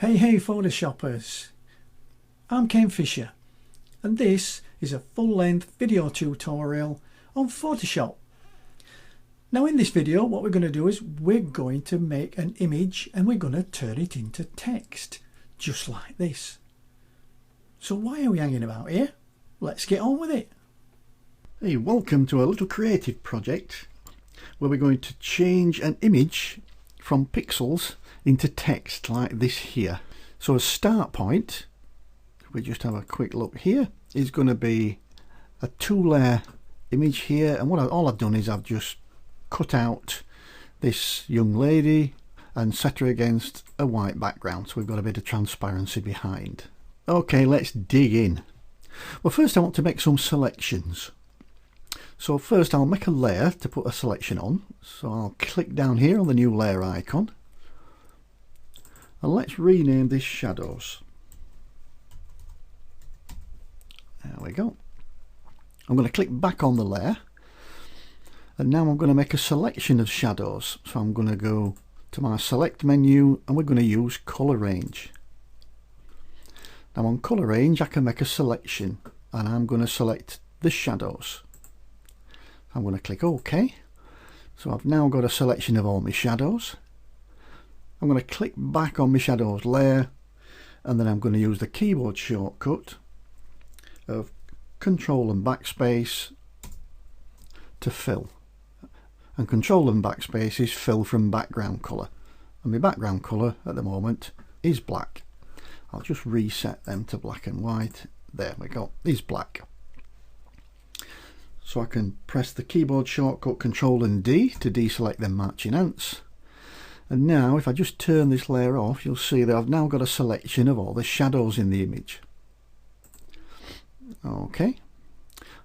Hey Photoshoppers, I'm Ken Fisher and this is a full-length video tutorial on Photoshop. Now in this video what we're going to do is we're going to make an image and we're going to turn it into text, just like this. So why are we hanging about here? Let's get on with it. Hey, welcome to a little creative project where we're going to change an image from pixels into text like this here. So a start point, if we just have a quick look here, is going to be a two-layer image here, and all I've done is I've just cut out this young lady and set her against a white background, so we've got a bit of transparency behind. Okay, let's dig in. Well, first I want to make some selections. So first I'll make a layer to put a selection on. So I'll click down here on the new layer icon. And let's rename this shadows. There we go. I'm going to click back on the layer. And now I'm going to make a selection of shadows. So I'm going to go to my select menu and we're going to use color range. Now on color range I can make a selection and I'm going to select the shadows. I'm going to click OK. So I've now got a selection of all my shadows. I'm going to click back on my shadows layer and then I'm going to use the keyboard shortcut of Control and Backspace to fill. And Control and Backspace is fill from background colour. And my background colour at the moment is black. I'll just reset them to black and white. There we go, is black. So I can press the keyboard shortcut Control and D to deselect them matching ants. And now if I just turn this layer off, you'll see that I've now got a selection of all the shadows in the image. Okay,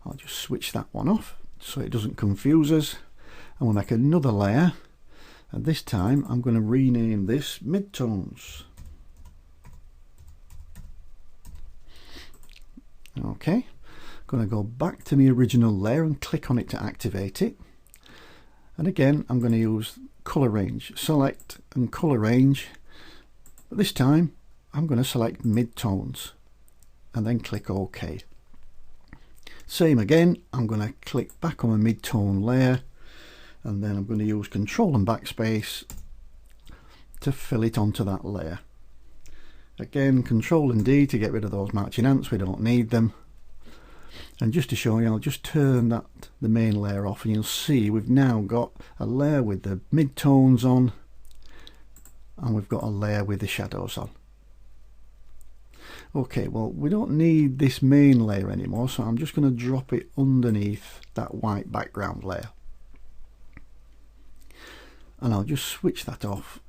I'll just switch that one off so it doesn't confuse us. And we'll make another layer, and this time I'm going to rename this midtones. Okay, I'm going to go back to my original layer and click on it to activate it. And again I'm going to use color range, select and color range, but this time I'm going to select midtones and then click OK. Same again, I'm going to click back on a mid-tone layer and then I'm going to use Control and Backspace to fill it onto that layer. Again, Control and D to get rid of those matching ants, we don't need them. And just to show you, I'll just turn the main layer off and you'll see we've now got a layer with the mid-tones on and we've got a layer with the shadows on. Okay, well we don't need this main layer anymore, so I'm just going to drop it underneath that white background layer. And I'll just switch that off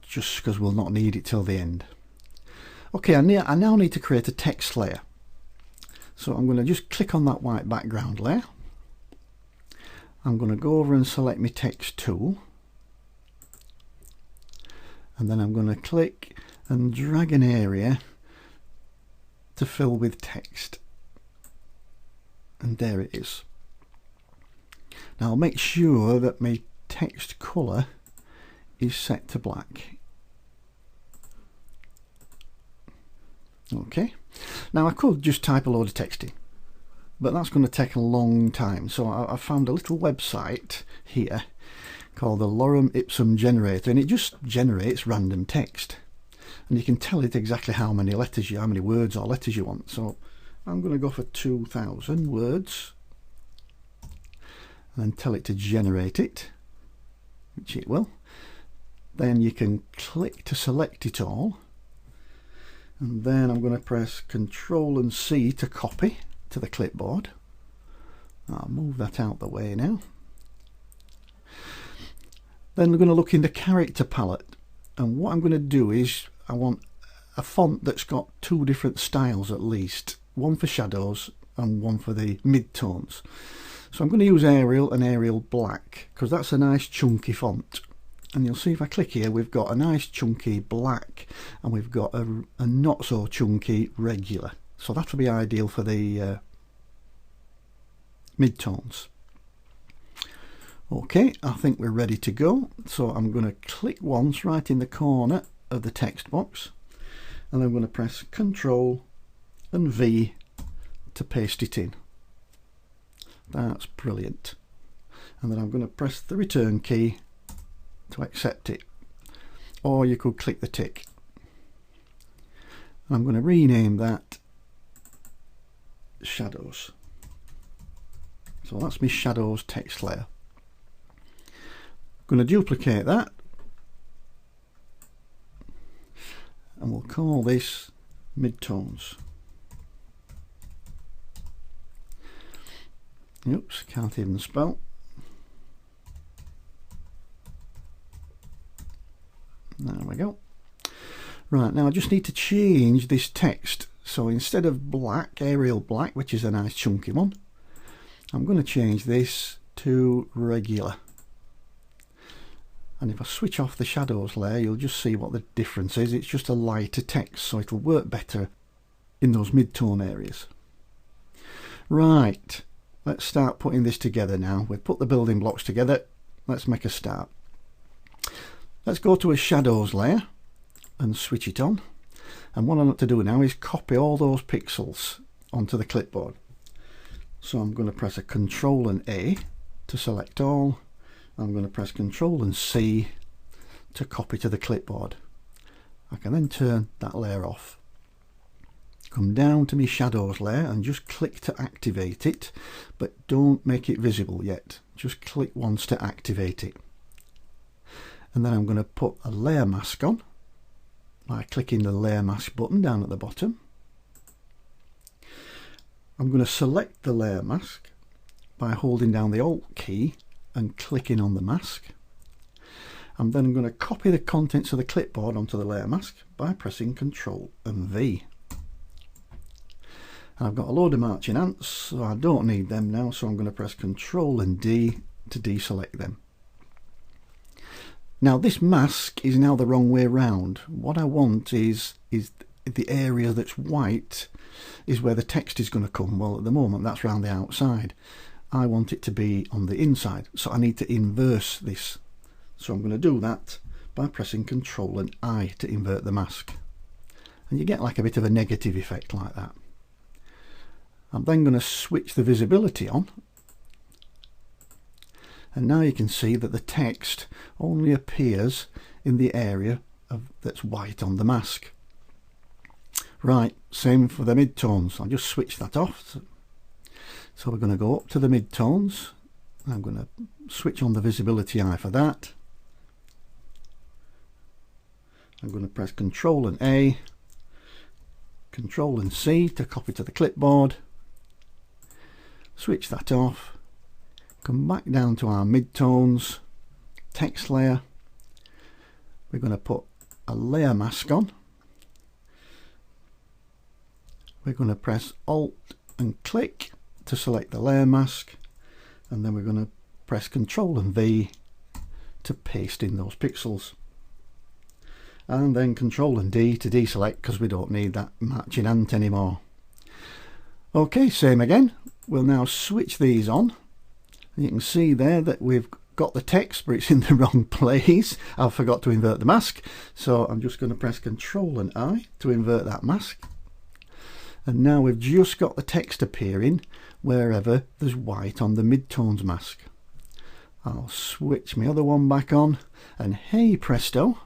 just because we'll not need it till the end. Okay, I now need to create a text layer. So I'm going to just click on that white background layer. I'm going to go over and select my text tool. And then I'm going to click and drag an area to fill with text. And there it is. Now I'll make sure that my text colour is set to black. Okay, now I could just type a load of text in, but that's going to take a long time, so I found a little website here called the Lorem Ipsum Generator, and it just generates random text, and you can tell it exactly how many words or letters you want. So I'm going to go for 2000 words and then tell it to generate it, which it will. Then you can click to select it all. And then I'm going to press Control and C to copy to the clipboard. I'll move that out the way now. Then we're going to look in the character palette. And what I'm going to do is I want a font that's got two different styles at least. One for shadows and one for the midtones. So I'm going to use Arial and Arial Black because that's a nice chunky font. And you'll see if I click here, we've got a nice chunky black and we've got a not so chunky regular. So that will be ideal for the midtones. Okay, I think we're ready to go. So I'm going to click once right in the corner of the text box. and I'm going to press Ctrl and V to paste it in. That's brilliant. And then I'm going to press the return key to accept it, or you could click the tick. I'm going to rename that Shadows. So that's my Shadows text layer. I'm going to duplicate that, and we'll call this Midtones. Oops, can't even spell. There we go. Right, now I just need to change this text. So instead of black, Arial black, which is a nice chunky one, I'm going to change this to regular. And if I switch off the shadows layer, you'll just see what the difference is. It's just a lighter text, so it'll work better in those mid-tone areas. Right, let's start putting this together now. We've put the building blocks together. Let's make a start. Let's go to a shadows layer and switch it on. And what I want to do now is copy all those pixels onto the clipboard. So I'm going to press a Ctrl and A to select all. I'm going to press Ctrl and C to copy to the clipboard. I can then turn that layer off. Come down to my shadows layer and just click to activate it, but don't make it visible yet. Just click once to activate it. And then I'm going to put a layer mask on by clicking the layer mask button down at the bottom. I'm going to select the layer mask by holding down the Alt key and clicking on the mask. And then I'm going to copy the contents of the clipboard onto the layer mask by pressing Ctrl and V. And I've got a load of marching ants, so I don't need them now, so I'm going to press Ctrl and D to deselect them. Now this mask is now the wrong way round. What I want is the area that's white is where the text is going to come. Well, at the moment that's round the outside. I want it to be on the inside, so I need to inverse this. So I'm going to do that by pressing Ctrl and I to invert the mask. And you get like a bit of a negative effect like that. I'm then going to switch the visibility on. And now you can see that the text only appears in the area that's white on the mask. Right, same for the midtones. I'll just switch that off. So we're going to go up to the midtones. I'm going to switch on the visibility eye for that. I'm going to press Ctrl and A, Ctrl and C to copy to the clipboard. Switch that off. Come back down to our midtones text layer. We're going to put a layer mask on. We're going to press Alt and click to select the layer mask, and then we're going to press Ctrl and V to paste in those pixels, and then Ctrl and D to deselect because we don't need that matching ant anymore. Okay, same again. We'll now switch these on. You can see there that we've got the text, but it's in the wrong place. I forgot to invert the mask, so I'm just going to press Ctrl and I to invert that mask. And now we've just got the text appearing wherever there's white on the midtones mask. I'll switch my other one back on, and hey presto,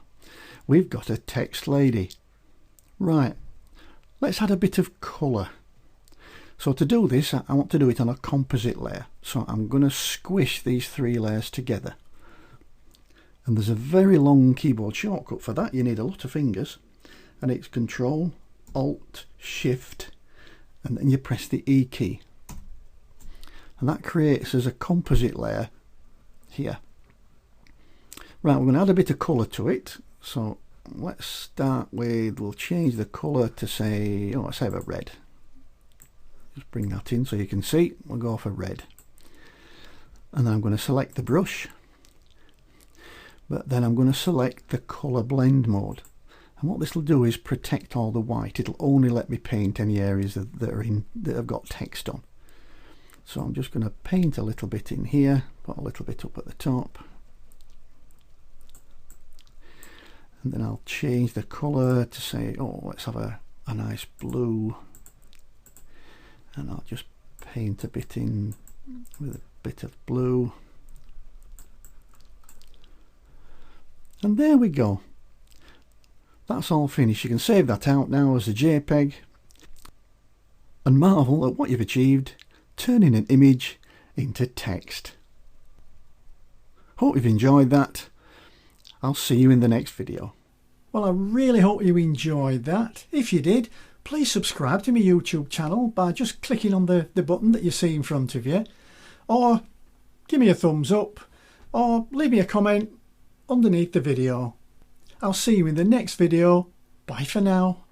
we've got a text lady. Right, let's add a bit of colour. So to do this, I want to do it on a composite layer. So I'm going to squish these three layers together. And there's a very long keyboard shortcut for that. You need a lot of fingers. And it's Control, Alt, Shift, and then you press the E key. And that creates as a composite layer here. Right, we're going to add a bit of colour to it. So let's start with, we'll change the colour to say, let's have a red. Just bring that in so you can see. We'll go for red. And then I'm going to select the brush. But then I'm going to select the colour blend mode. And what this will do is protect all the white. It'll only let me paint any areas that have got text on. So I'm just going to paint a little bit in here, put a little bit up at the top. and then I'll change the colour to say, oh, let's have a nice blue, and I'll just paint a bit in with a bit of blue, and there we go. That's all finished. You can save that out now as a JPEG and marvel at what you've achieved, turning an image into text. Hope you've enjoyed that. I'll see you in the next video. Well, I really hope you enjoyed that. If you did, please subscribe to my YouTube channel by just clicking on the button that you see in front of you, or give me a thumbs up, or leave me a comment underneath the video. I'll see you in the next video. Bye for now.